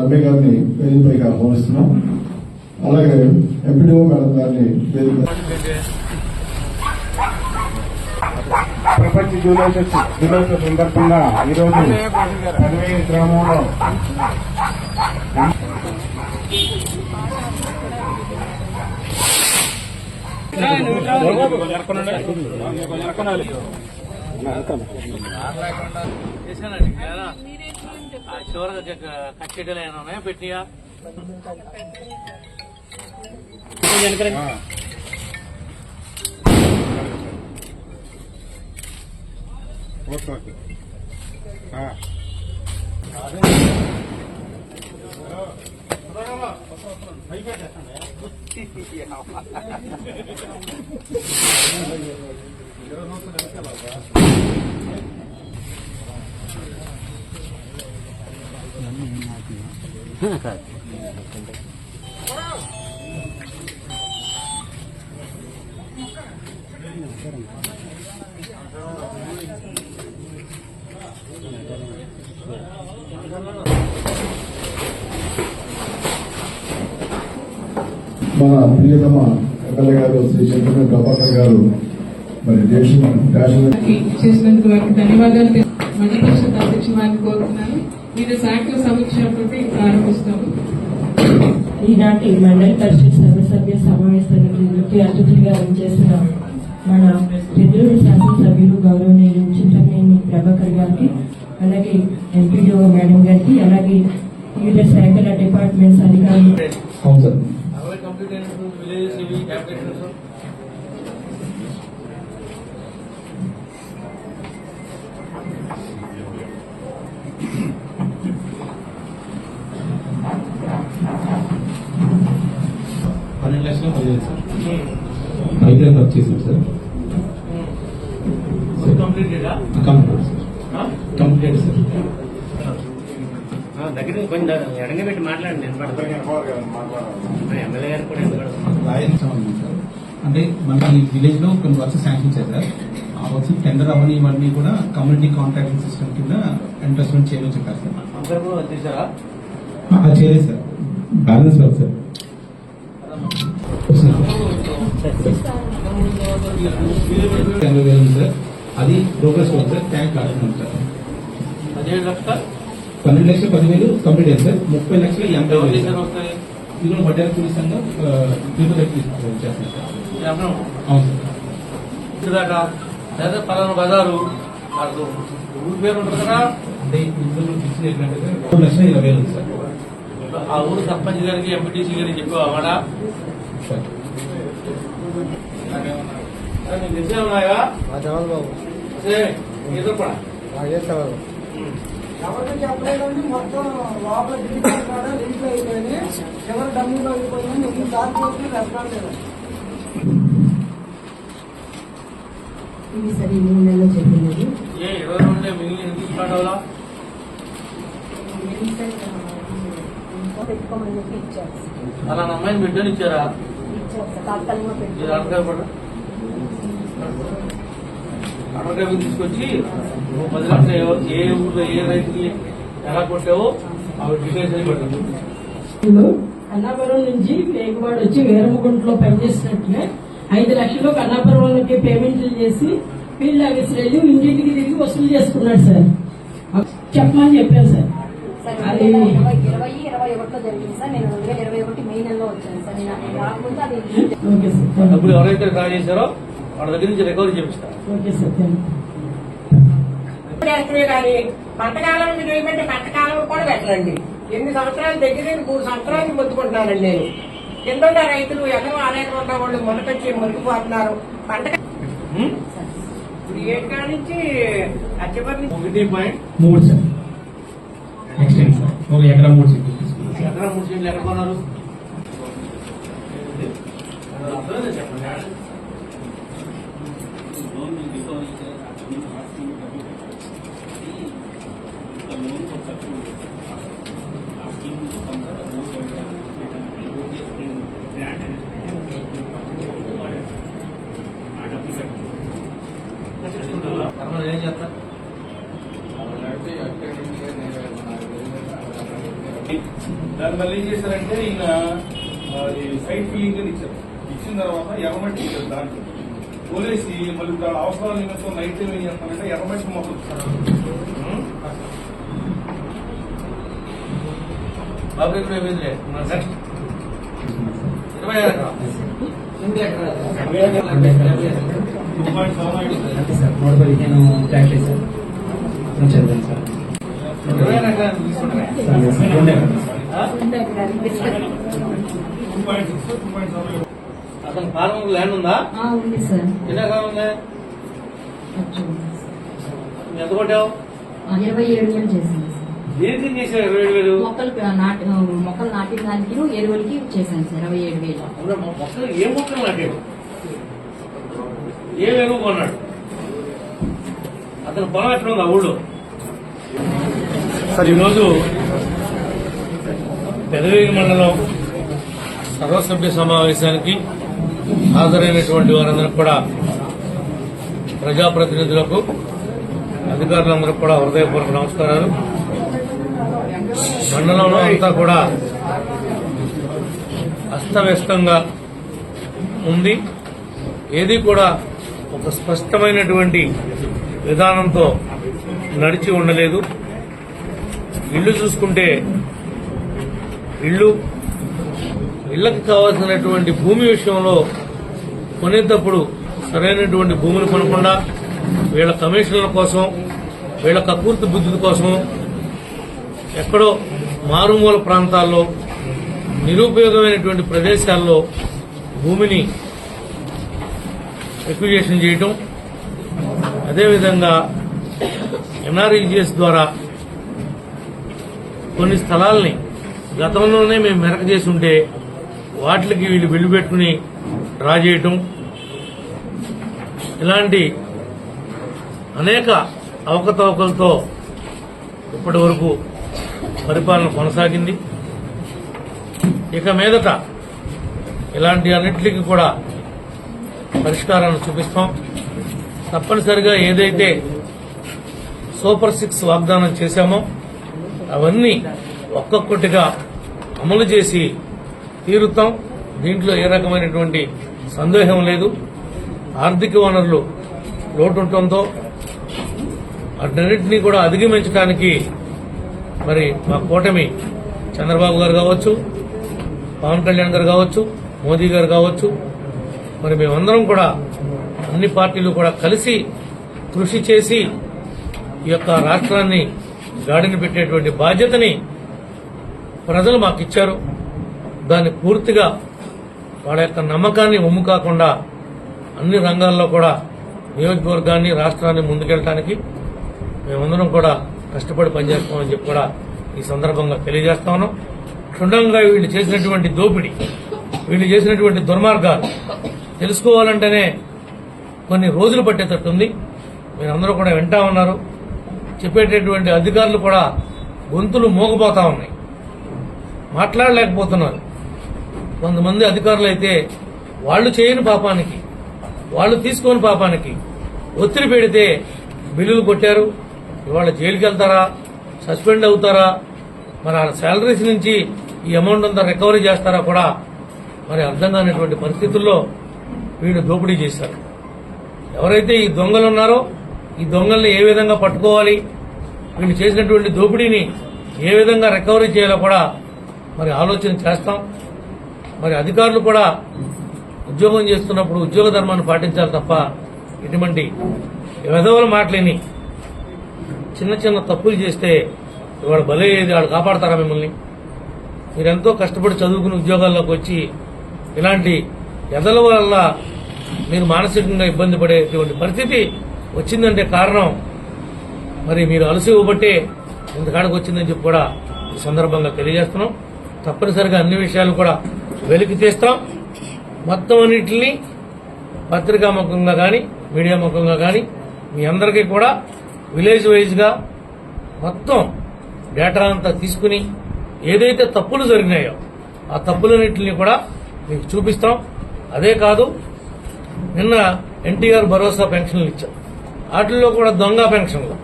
రమ్య గారిని వేదికపైకి ఆహ్వానిస్తున్నాం. అలాగే ఎంపీడీఓ మేడం గారిని వేదిక. ప్రపంచ దినోత్సవ సందర్భంగా ఈరోజు పదవేయి గ్రామంలో చివరిగా కట్టెలు ఏమైనా ఉన్నాయా పెట్టియా మన ప్రియతమ ఎమ్మెల్యే గారు శ్రీ చంద్రబాబు ప్రభాకర్ గారు మరి చేసినందుకు వారికి ధన్యవాదాలు. మండల పరిషత్ అధ్యక్షుడు వారిని కోరుతున్నాను. వివిధ శాఖల సమీక్షతో ప్రారంభిస్తాము. ఈనాటి మండల పరిషత్ సర్వసభ్య సమావేశానికి ముఖ్య అతిథులుగా చేసిన మన పెద్దూరు శాసనసభ్యులు గౌరవనీయులు చింతమనేని ప్రభాకర్ గారికి, అలాగే ఎంపీడీఓ మేడం గారికి, అలాగే వివిధ శాఖల డిపార్ట్మెంట్స్ అధికారులు. పైపులైన్ వర్క్ చేసాం సార్. Complete sir. దగ్గర కొంచెం ఎడంగా పెట్టి మాట్లాడండి. నేను ఎమ్మెల్యే గారు కూడా సార్. అంటే మన ఈ విలేజ్ లో కొన్ని వర్క్స్ శాంక్షన్ చేశారు. ఆ వర్క్స్ టెండర్ అవన్నీ ఇవన్నీ కూడా కమ్యూనిటీ కాంట్రాక్టింగ్ సిస్టమ్ కింద ఇంట్రెస్ట్మెంట్ చేయమని చెప్పారు సార్. అందరూ చేశారా? చేయలేదు sir. Balance work sir. Sir అది ప్రోగ్రెస్ వర్క్ సార్. ట్యాంక్ కాకుండా సార్ 12 లక్షల 10,000 కంప్లీట్ అయింది సార్. 30 లక్షల 80,000 ఇందులో వడ్డీ కూలిసంగా చేస్తాం సార్. అవును సార్. పలానా బజారు ఊరి పేరు ఉంటుంది కదా, అంటే ఇందులో ఇచ్చిన ఏంటంటే 3,20,000 సార్. ఆ ఊరు సర్పంచ్ గారికి ఎంపీటీసీ గారికి చెప్పావాడా? తెలిసే ఉన్నాయా? ఎవరికి చెప్పలేదండి. మొత్తం లోపల డిజిటల్ కూడా లీక్ అయిపోయింది. ఎవరు డమ్ములు అయిపోయిందని ఎన్నిసార్లు రెస్పాన్స్ లేదు. ఇది సరే 3 నెలల్లో చెప్పింది. 22 మిగిలిన ఎందుకు స్టార్ట్ అవ్వాలా? పెట్టుకోమని చెప్పి ఇచ్చారు. అలా అమ్మాయిని బిడ్డని ఇచ్చారా? తాత్కాలికంగా పెట్టి అడగ తీసుకొచ్చి 10 లక్షలు ఏ ఊర్లో ఏ రైతుకి ఎలా కొట్టావో అవి డీటెయిల్స్ అని పెట్టారు. కన్నాపురం నుంచి వేగవాడు వచ్చి వేరమగుంటలో పనిచేసినట్టుగా 5 లక్షలు కన్నాపురం వాళ్ళకి పేమెంట్లు చేసి ఫీల్డ్ ఆఫీసర్ వెళ్ళి ఇంటింటికి తిరిగి వసూలు చేసుకున్నాడు సార్. చెప్పమని చెప్పాను సార్. అది 2021లో జరిగింది సార్. నేను 2021 మే నెలలో వచ్చాను సార్. నేను రాకముందు అది డబ్బులు ఎవరైతే డ్రా చేశారో వాళ్ళ దగ్గర నుంచి రికవరీ చేపిస్తారు. కానీ పంటకాలం చేయమంటే పంటకాలం కూడా పెట్టండి. 8 సంవత్సరాలు దగ్గర 3 సంవత్సరాలు మొత్తుకుంటున్నానండి నేను. కింద రైతులు ఎకరం అనేకం ఉన్న వాళ్ళు మొదటొచ్చి మురికిపోతున్నారు. పంట ఇప్పుడు 7 కాడ నుంచి అచ్చపర్తి 1.3 సార్. నెక్స్ట్ టైం సార్ ఒక ఎకరా 3 సెంట్లు ఎకరా 3 సెంట్లు ఎక్కడ కొన్నారు? ఏం చేస్తారు? దాని వల్ల ఏం చేశారంటే ఈయన ఈ సైట్ ఫిల్లింగ్ అని ఇచ్చారు. ఇచ్చిన తర్వాత ఎర్రమట్టి ఇచ్చారు. దాంట్లో పోలేసి మళ్ళీ దాని అవసరాల నిమిత్తం నైట్ టైం ఏం చేస్తారంటే ఎర్రమట్టి మొక్కలు బాబు ఎక్కడ నెక్స్ట్ 20 ఎకరాలు 315 ఫ్యాక్టరీ సార్ చదివాను సార్ 20 ఎకరాలు తీసుకుంటారా? 2 ఎకరాలు 2.6 అతను ఫార్మర్ ల్యాండ్ ఉందా? ఉంది సార్. ఎన్ని ఎకరాలు ఉంది? ఎంత కొట్టావు? 27,000 చేశాను సార్. దేనికి చేశావు 27,000? మొక్కలు నాటిన దానికి ఎరువులకి చేశాను సార్ 27,000. మొక్కలు ఏ మొక్కలు నాటాడు? ఏ ఎరువు కొన్నాడు? అతను పొలం ఎక్కడ ఉంది ఆ ఊళ్ళో? ఈరోజు పెదవేగి మండలం సర్వసభ్య సమావేశానికి హాజరైనటువంటి వారందరికీ కూడా, ప్రజాప్రతినిధులకు, అధికారులందరికీ కూడా హృదయపూర్వక నమస్కారాలు. మండలంలో అంతా కూడా అస్తవ్యస్తంగా ఉంది. ఏది కూడా ఒక స్పష్టమైనటువంటి విధానంతో నడిచి ఉండలేదు. ఇళ్లు చూసుకుంటే ఇళ్లకు కావాల్సినటువంటి భూమి విషయంలో కొనేటప్పుడు సరైనటువంటి భూములు కొనకుండా వీళ్ళ కమిషన్ల కోసం, వీళ్ళ కకూర్తి బుద్ధి కోసం ఎక్కడో మారుమూల ప్రాంతాల్లో నిరుపయోగమైనటువంటి ప్రదేశాల్లో భూమిని ఎక్విజేషన్ చేయటం, అదేవిధంగా ఎన్ఆర్ఈజీఎస్ ద్వారా కొన్ని స్థలాల్ని గతంలోనే మేము మెరక చేసి ఉంటే వాటికి వీళ్ళు బిల్లు పెట్టుకుని డ్రా చేయటం, ఇలాంటి అనేక అవకతవకలతో ఇప్పటి వరకు పరిపాలన కొనసాగింది. ఇక మీదట ఇలాంటి అన్నింటికి కూడా పరిష్కారాన్ని చూపిస్తాం. తప్పనిసరిగా ఏదైతే సూపర్ 6 వాగ్దానం చేశామో అవన్నీ ఒక్కొక్కటిగా అమలు చేసి తీరుతాం. దీంట్లో ఏ రకమైనటువంటి సందేహం లేదు. ఆర్థిక వనరులు లోటుండటంతో అన్నింటినీ కూడా అధిగమించడానికి మరి మా కూటమి చంద్రబాబు గారు కావచ్చు, పవన్ కళ్యాణ్ గారు కావచ్చు, మోదీ గారు కావచ్చు, మరి మేమందరం కూడా అన్ని పార్టీలు కూడా కలిసి కృషి చేసి ఈ యొక్క రాష్ట్రాన్ని గాడిని పెట్టేటువంటి బాధ్యతని ప్రజలు మాకు ఇచ్చారు. దాన్ని పూర్తిగా వాళ్ళ యొక్క నమ్మకాన్ని ఒమ్ము కాకుండా అన్ని రంగాల్లో కూడా నియోజకవర్గాన్ని, రాష్ట్రాన్ని ముందుకెళ్ళడానికి మేమందరం కూడా కష్టపడి పనిచేస్తామని చెప్పి కూడా ఈ సందర్భంగా తెలియజేస్తా ఉన్నాం. క్షుణ్ణంగా వీళ్ళు చేసినటువంటి దోపిడీ, వీళ్ళు చేసినటువంటి దుర్మార్గాలు తెలుసుకోవాలంటేనే కొన్ని రోజులు పట్టేటట్టుంది. మీరందరూ కూడా వింటా ఉన్నారు. చెప్పేటటువంటి అధికారులు కూడా గొంతులు మోగపోతా ఉన్నాయి, మాట్లాడలేకపోతున్నారు. కొంతమంది అధికారులు అయితే వాళ్ళు చేయని పాపానికి, వాళ్ళు తీసుకోని పాపానికి ఒత్తిడి పెడితే బిల్లులు కొట్టారు. ఇవాళ జైలుకి వెళ్తారా, సస్పెండ్ అవుతారా, మరి వాళ్ళ శాలరీస్ నుంచి ఈ అమౌంట్ అంతా రికవరీ చేస్తారా కూడా మరి అర్థం కానిటువంటి పరిస్థితుల్లో వీళ్ళు దోపిడీ చేశారు. ఎవరైతే ఈ దొంగలు ఉన్నారో ఈ దొంగల్ని ఏ విధంగా పట్టుకోవాలి, వీళ్ళు చేసినటువంటి దోపిడీని ఏ విధంగా రికవరీ చేయాలో కూడా మరి ఆలోచన చేస్తాం. మరి అధికారులు కూడా ఉద్యోగం చేస్తున్నప్పుడు ఉద్యోగ ధర్మాన్ని పాటించాలి తప్ప ఇటువంటి వెధవల మాటలేని చిన్న చిన్న తప్పులు చేస్తే ఇవాళ బలయ్యేది వాళ్ళు కాపాడతారా మిమ్మల్ని? మీరెంతో కష్టపడి చదువుకుని ఉద్యోగాల్లోకి వచ్చి ఇలాంటి ఎదల వల్ల మీరు మానసికంగా ఇబ్బంది పడేటువంటి పరిస్థితి వచ్చిందంటే కారణం మరి మీరు అలసి ఇవ్వబట్టే ఇంతకాడికి వచ్చిందని చెప్పి కూడా ఈ సందర్భంగా తెలియజేస్తున్నాం. తప్పనిసరిగా అన్ని విషయాలు కూడా వెలికి తీస్తాం. మొత్తం అన్నింటినీ పత్రికా ముఖంగా కానీ, మీడియా ముఖంగా కానీ మీ అందరికీ కూడా విలేజ్ వైజ్ గా మొత్తం డేటా అంతా తీసుకుని ఏదైతే తప్పులు జరిగినాయో ఆ తప్పులన్నింటినీ కూడా మీకు చూపిస్తాం. అదే కాదు, నిన్న ఎన్టీఆర్ భరోసా పెన్షన్లు ఇచ్చాం. వాటిల్లో కూడా దొంగ పెన్షన్లు,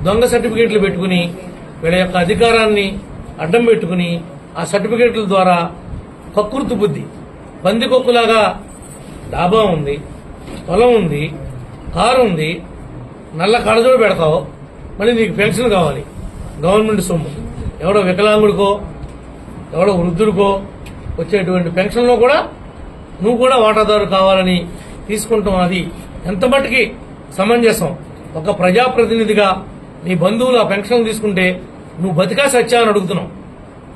దొంగ సర్టిఫికేట్లు పెట్టుకుని వీళ్ళ యొక్క అధికారాన్ని అడ్డం పెట్టుకుని ఆ సర్టిఫికేట్ల ద్వారా కక్కుర్తి బుద్ధి పందికొక్కులాగా డాబా ఉంది, పొలం ఉంది, కారు ఉంది, నల్ల కడజోడు పెడతావు, మళ్ళీ నీకు పెన్షన్ కావాలి. గవర్నమెంట్ సొమ్ము ఎవడో వికలాంగుడికో ఎవడో వృద్ధుడికో వచ్చేటువంటి పెన్షన్లో కూడా నువ్వు కూడా వాటాదారు కావాలని తీసుకుంటాం. అది ఎంత మట్టుకి సమంజసం? ఒక ప్రజాప్రతినిధిగా నీ బంధువులు ఆ పెన్షన్ తీసుకుంటే నువ్వు బతికా సత్యా అని అడుగుతున్నావు.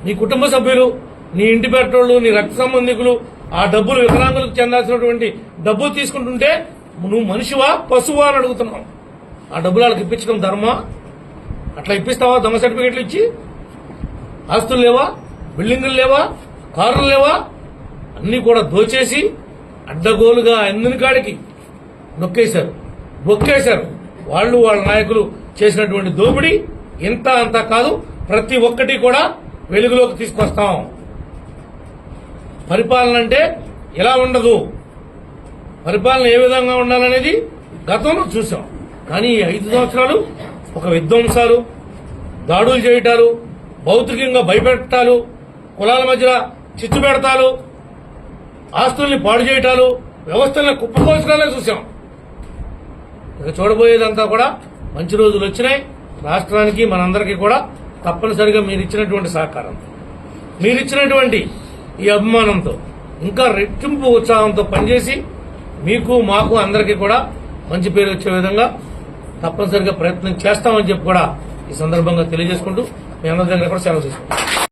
నీ కుటుంబ సభ్యులు, నీ ఇంటి పెట్టోళ్ళు, నీ రక్త సంబంధికులు ఆ డబ్బులు వికలాంగులకు చెందాల్సినటువంటి డబ్బులు తీసుకుంటుంటే నువ్వు మనిషివా పశువా అని అడుగుతున్నావు. ఆ డబ్బులు వాళ్ళకి ఇప్పించడం ధర్మా? అట్లా ఇప్పిస్తావా? దొంగ సర్టిఫికెట్లు ఇచ్చి ఆస్తులు లేవా, బిల్డింగులు లేవా, కార్లు లేవా? అన్ని కూడా దోచేసి అడ్డగోలుగా అందిన కాడికి నొక్కేశారు, బొక్కేశారు. వాళ్ళు వాళ్ళ నాయకులు చేసినటువంటి దోపిడీ ఇంత అంత కాదు, ప్రతి ఒక్కటి కూడా వెలుగులోకి తీసుకొస్తాం. పరిపాలన అంటే ఎలా ఉండదు, పరిపాలన ఏ విధంగా ఉండాలనేది గతంలో చూసాం. కానీ ఈ 5 సంవత్సరాలు ఒక విధ్వంసాలు, దాడులు చేయటాలు, భౌతికంగా భయపెట్టాలు, కులాల మధ్య చిచ్చు పెడతాలు, ఆస్తుల్ని పాడు చేయటాలు, వ్యవస్థల్ని కుప్పకోల్చడాలే చూసాం. ఇక చూడబోయేదంతా కూడా మంచి రోజులు వచ్చినాయి. రాష్ట్రానికి మనందరికీ కూడా తప్పనిసరిగా మీరిచ్చినటువంటి సహకారం, మీరిచ్చినటువంటి ఈ అభిమానంతో ఇంకా రెట్టింపు ఉత్సాహంతో పనిచేసి మీకు మాకు అందరికీ కూడా మంచి పేరు వచ్చే విధంగా తప్పనిసరిగా ప్రయత్నం చేస్తామని చెప్పి కూడా ఈ సందర్భంగా తెలియజేసుకుంటూ మీ అందరి దగ్గర కూడా సెలవు తీసుకుంటాం.